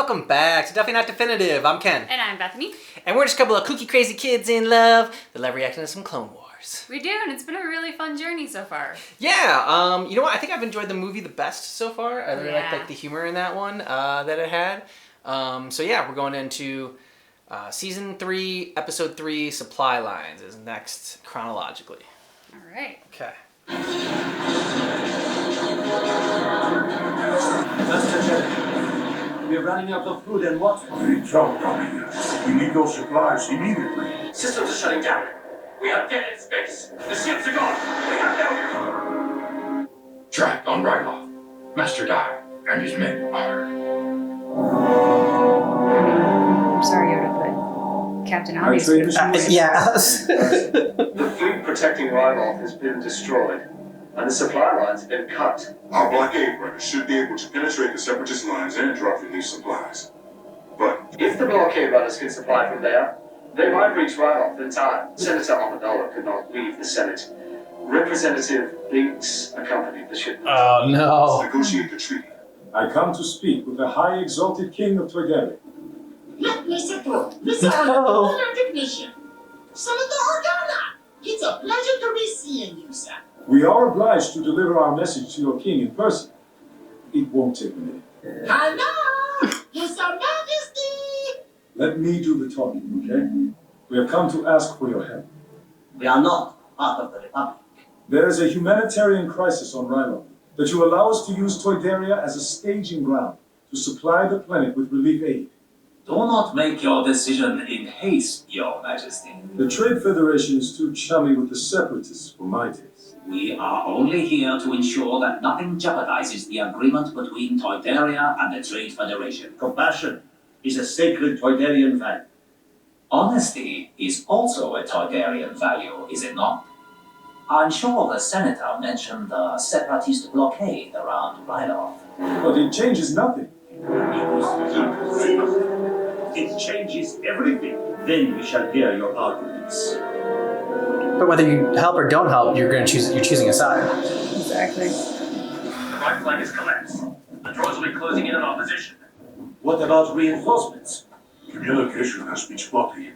welcome back to Definitely Not Definitive. I'm Ken. And I'm Bethany. And we're just a couple of kooky crazy kids in love that love reacting to some Clone Wars. We do, and it's been a really fun journey so far. Yeah, you know what? I think I've enjoyed the movie the best so far. I really like the humor in that one that it had. So yeah, we're going into Season 3, Episode 3, Supply Lines is next chronologically. All right. Okay. Master General, we're running out of food and water. The trouble coming here. We need those supplies immediately. Systems are shutting down. We are dead in space. The ships are gone. We have no... Trapped on Ryloth. Master Dai and his men are... I'm sorry, Yoda, but Captain Obvious... Yeah. The fleet protecting Ryloth has been destroyed, and the supply lines have been cut. Our blockade runners should be able to penetrate the Separatist lines and drop relief supplies. But If the blockade runners can supply from there, they might reach Ryloth in time. Senator Amidala could not leave the Senate. Representative Binks accompanied the shipment. Oh no. let's negotiate the treaty. I come to speak with the high exalted king of Toydarian. Let me settle. Listen, full recognition. Senator Organa, it's a pleasure to be seeing you, sir. We are obliged to deliver our message to your king in person. It won't take a minute. Hello, His Majesty. Let me do the talking, okay? We have come to ask for your help. We are not part of the Republic. There is a humanitarian crisis on Ryloth that you allow us to use Toydaria as a staging ground to supply the planet with relief aid. Do not make your decision in haste, Your Majesty. The Trade Federation is too chummy with the Separatists for my taste. We are only here to ensure that nothing jeopardizes the agreement between Toydaria and the Trade Federation. Compassion is a sacred Toydarian value. Honesty is also a Toydarian value, is it not? I'm sure the Senator mentioned the Separatist blockade around Ryloth. But it changes nothing. It changes everything. Then we shall hear your arguments. But whether you help or don't help, you're choosing a side. Exactly. The right flank is collapsed. The droids will be closing in on our position. What about reinforcements? Communication has been spotty.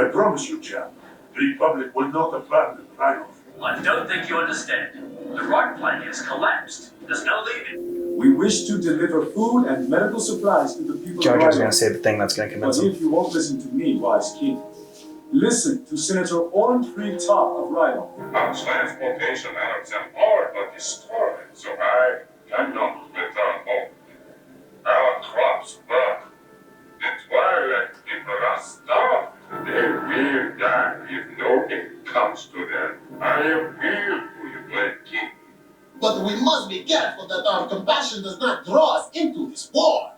I promise you, Jam, the Republic will not abandon Ryloth. I don't think you understand. The right flank is collapsed. There's no leaving. We wish to deliver food and medical supplies to the people Jar of Jar's Ryloth. gonna say the thing that's gonna convince But him. if you won't listen to me, wise king, listen to Senator Orange-Free Top of Ryloth. Our transportation items have all but destroyed, so I cannot return home. Our crops burn. The twilight people are starved. They will die if no aid comes to them. I appeal to you, great king. But we must be careful that our compassion does not draw us into this war.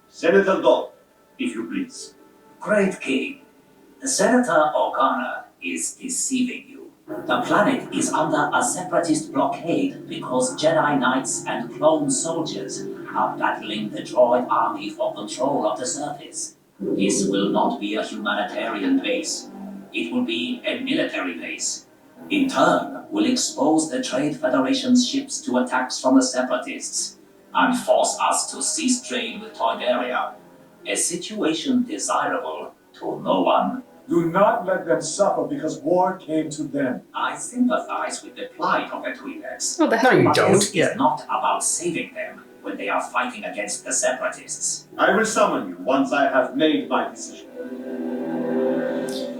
Senator Dodd, if you please. Great King, Senator Organa is deceiving you. The planet is under a Separatist blockade because Jedi Knights and clone soldiers are battling the droid army for control of the surface. This will not be a humanitarian base. It will be a military base. In turn, will expose the Trade Federation's ships to attacks from the Separatists and force us to cease trade with Toydaria. A situation desirable to no one. Do not let them suffer because war came to them. I sympathize with the plight of the Twi'leks. Oh, the No, hell. you But don't. this is not about saving them when they are fighting against the Separatists. I will summon you once I have made my decision.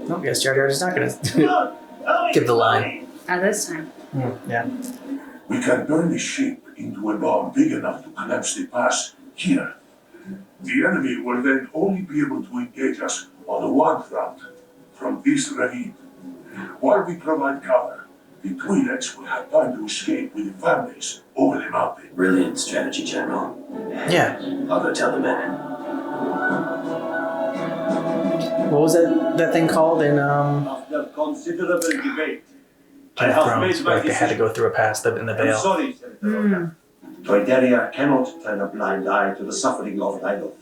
No, I guess Jar Jar is not gonna Oh, give the line. Not this time. Yeah. We can turn the ship into a bomb big enough to collapse the pass here. The enemy will then only be able to engage us on the one front, from this ravine. While we provide cover, the Twi'leks will have time to escape with the families over the mountain. Brilliant strategy, General. Yeah. I'll go tell the men. What was that thing called in After considerable debate, I Game of have Thrones? made my Where they had to decision. go through a pass in the I'm veil. sorry, Senator Organa. Toydaria cannot turn a blind eye to the suffering of Ryloth.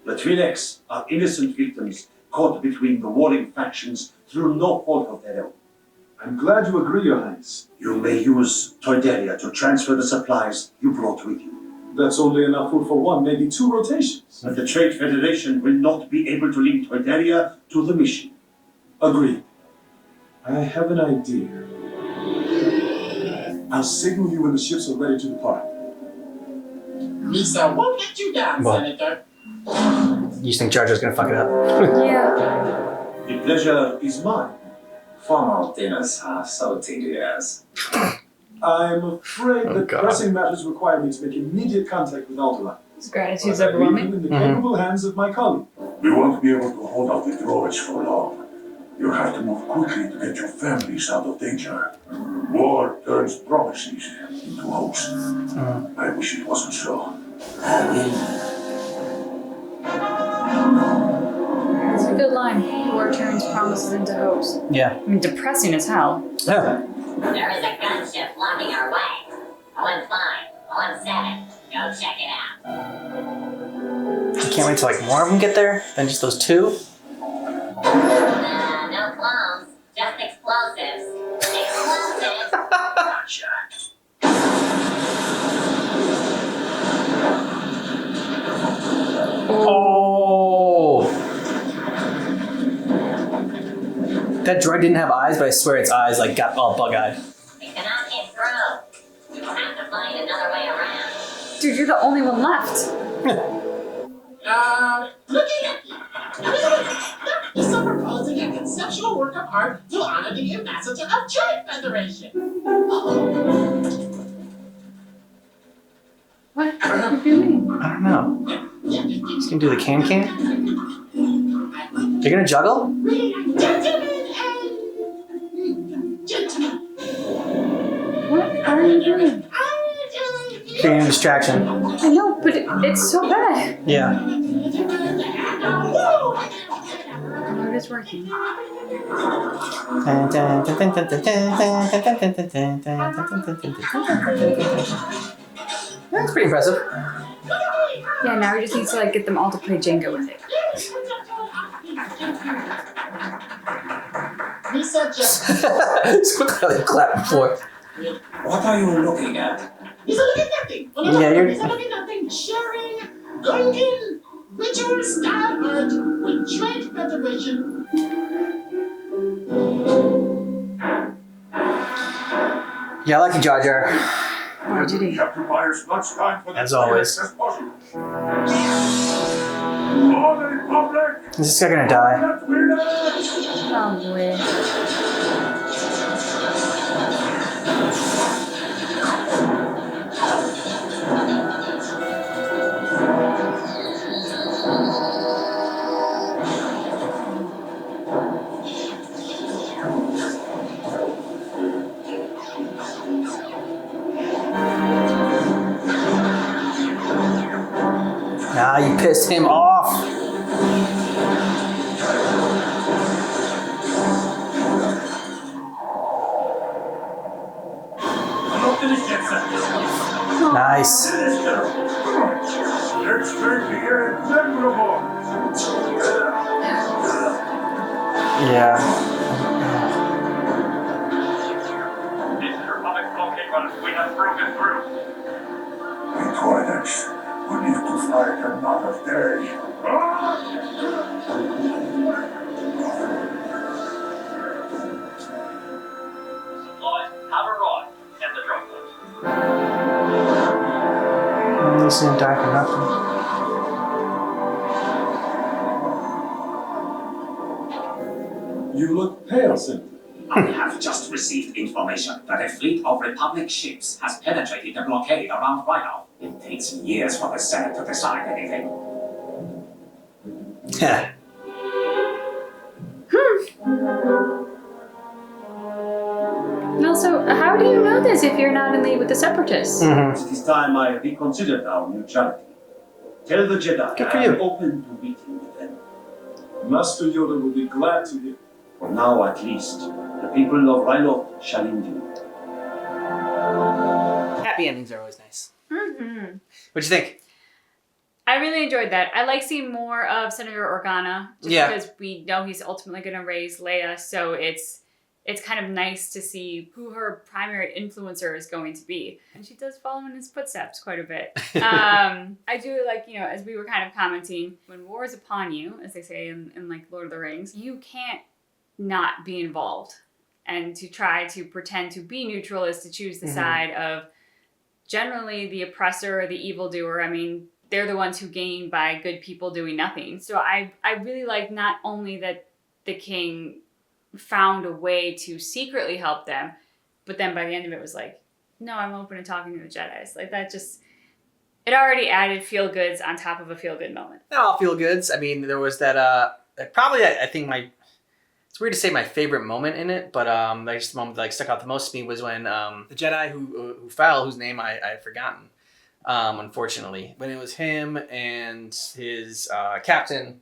The Twi'leks are innocent victims caught between the warring factions through no fault of their own. I'm glad you agree, Your Highness. You may use Toydaria to transfer the supplies you brought with you. That's only enough food for one, maybe 2 rotations. But the Trade Federation will not be able to link Toydaria to the mission. Agreed. I have an idea. I'll signal you when the ships are ready to depart. Lisa won't let you down, What? Senator. You think Jar Jar's gonna fuck it up? Yeah. The pleasure is mine. Formal dinners are so tedious. I'm afraid Oh, that God. pressing matters require me to make immediate contact with Alderaan. His gratitude's But I leave you overwhelming. in the capable hands of my colleague. We won't be able to hold out the droids for long. You'll have to move quickly to get your families out of danger. War turns promises into hopes. I wish it wasn't so. It's a good line. War turns promises into hopes. Yeah. I mean, depressing as hell. Yeah. There is a gunship blocking our way. 1-5, 1-7. Go check it out. I can't wait till like more of them get there than just those 2. No clones, just explosives. Explosives! Gotcha. Oh! That droid didn't have eyes, but I swear its eyes like got all bug-eyed. We cannot get through. We will have to find another way around. Dude, you're the only one left. Looking at you. He's proposing a conceptual work of art to honor the ambassador of Trade Federation. What? What do you mean? I don't know. Just gonna do the can. You're gonna juggle? Gentlemen. What are you doing? Creating a distraction. I know, but it's so bad. Yeah. Oh, it is working. That's pretty impressive. Yeah, now we just need to like get them all to play Jenga with it. Lisa just. Look how they clap before. What are you looking at? He's looking at nothing. Yeah, you're- He's looking at nothing. Sharing golden ritual style art with Trade Federation. Yeah, I like you, Jar Jar. Oh, did he? We have to buy as much time for the As always. as possible. All the Republic! Is this guy gonna die? Let me live! Probably. Nah, you pissed him off. I'm not finished yet, sir. Nice. Let's make the air memorable! Yeah. This is Republic Blockade runners. We have broken through. The Twi'leks will live to fight another day. Supplies have arrived at the drop point. At least in the dark or nothing. You look pale, Senator. I have just received information that a fleet of Republic ships has penetrated the blockade around Ryloth. It takes years for the Senate to decide anything. Yeah. And also, how do you know this if you're not in league with the Separatists? Mm-hmm. It is time I reconsidered our neutrality. Tell the Jedi Good for I am you. open to meeting with them. Master Yoda will be glad to hear. For now, at least, the people of Ryloth shall endure. Happy endings are always nice. Mm-hmm. What'd you think? I really enjoyed that. I like seeing more of Senator Organa, just Yeah. because we know he's ultimately going to raise Leia. So it's it's kind of nice to see who her primary influencer is going to be. And she does follow in his footsteps quite a bit. I do like, as we were kind of commenting, when war is upon you, as they say in like Lord of the Rings, you can't not be involved. And to try to pretend to be neutral is to choose the side of generally the oppressor or the evildoer. I mean, they're the ones who gain by good people doing nothing. So I really like not only that the king found a way to secretly help them, but then by the end of it was like, no, I'm open to talking to the Jedis. Like that just, it already added feel goods on top of a feel good moment. Not all feel goods. I mean, there was that, probably I think it's weird to say my favorite moment in it, but just the moment that stuck out the most to me was when the Jedi who fell, whose name I had forgotten, unfortunately, when it was him and his captain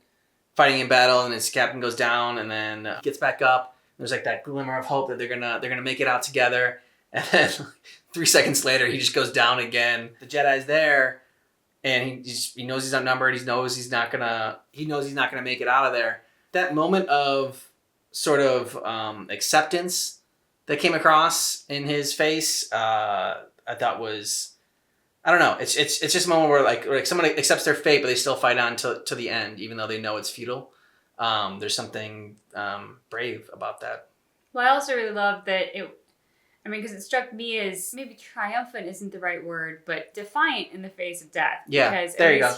fighting in battle, and his captain goes down, and then gets back up. There's like that glimmer of hope that they're gonna make it out together, and then 3 seconds later he just goes down again. The Jedi's there, and he knows he's outnumbered. He knows he's not gonna make it out of there. That moment of sort of acceptance that came across in his face, I thought was, I don't know. It's just a moment where like someone accepts their fate, but they still fight on to the end, even though they know it's futile. There's something brave about that. Well, I also really love that because it struck me as maybe triumphant isn't the right word, but defiant in the face of death. Yeah, because there you go.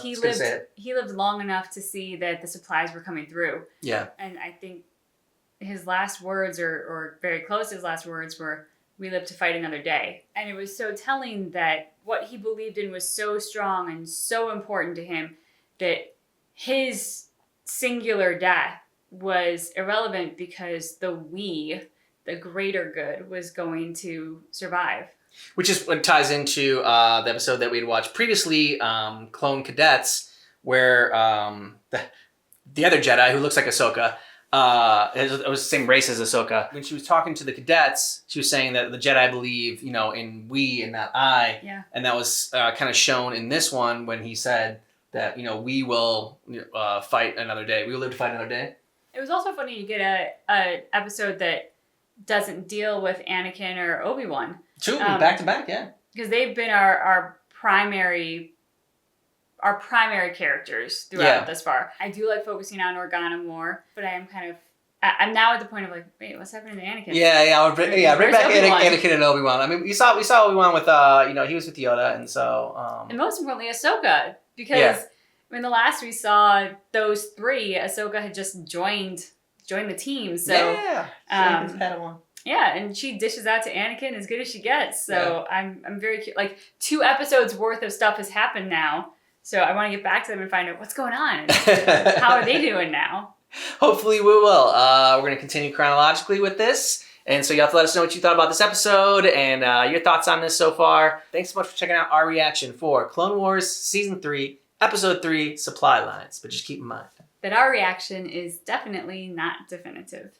He lived long enough to see that the supplies were coming through. Yeah. And I think his last words, or very close to his last words, were, "We live to fight another day." And it was so telling that what he believed in was so strong and so important to him that his singular death was irrelevant because the greater good, was going to survive. Which is what ties into the episode that we had watched previously, Clone Cadets, where the other Jedi, who looks like Ahsoka, it was the same race as Ahsoka. When she was talking to the cadets, she was saying that the Jedi believe, in we and not I. Yeah. And that was kind of shown in this one when he said that, we will fight another day. We will live to fight another day. It was also funny to get a episode that doesn't deal with Anakin or Obi-Wan. Two back to back, yeah. Because they've been our primary characters throughout this far. I do like focusing on Organa more, but I'm now at the point of like, wait, what's happening to Anakin? Bring back Anakin and Obi-Wan. I mean, we saw Obi-Wan with he was with Yoda, and so and most importantly, Ahsoka, because in the last we saw those three, Ahsoka had just joined the team. So Padawan. Yeah, and she dishes out to Anakin as good as she gets. So I'm very curious. Like 2 episodes worth of stuff has happened now. So I want to get back to them and find out what's going on. How are they doing now? Hopefully we will. We're going to continue chronologically with this. And so you have to let us know what you thought about this episode and your thoughts on this so far. Thanks so much for checking out our reaction for Clone Wars Season 3, Episode 3, Supply Lines. But just keep in mind that our reaction is definitely not definitive.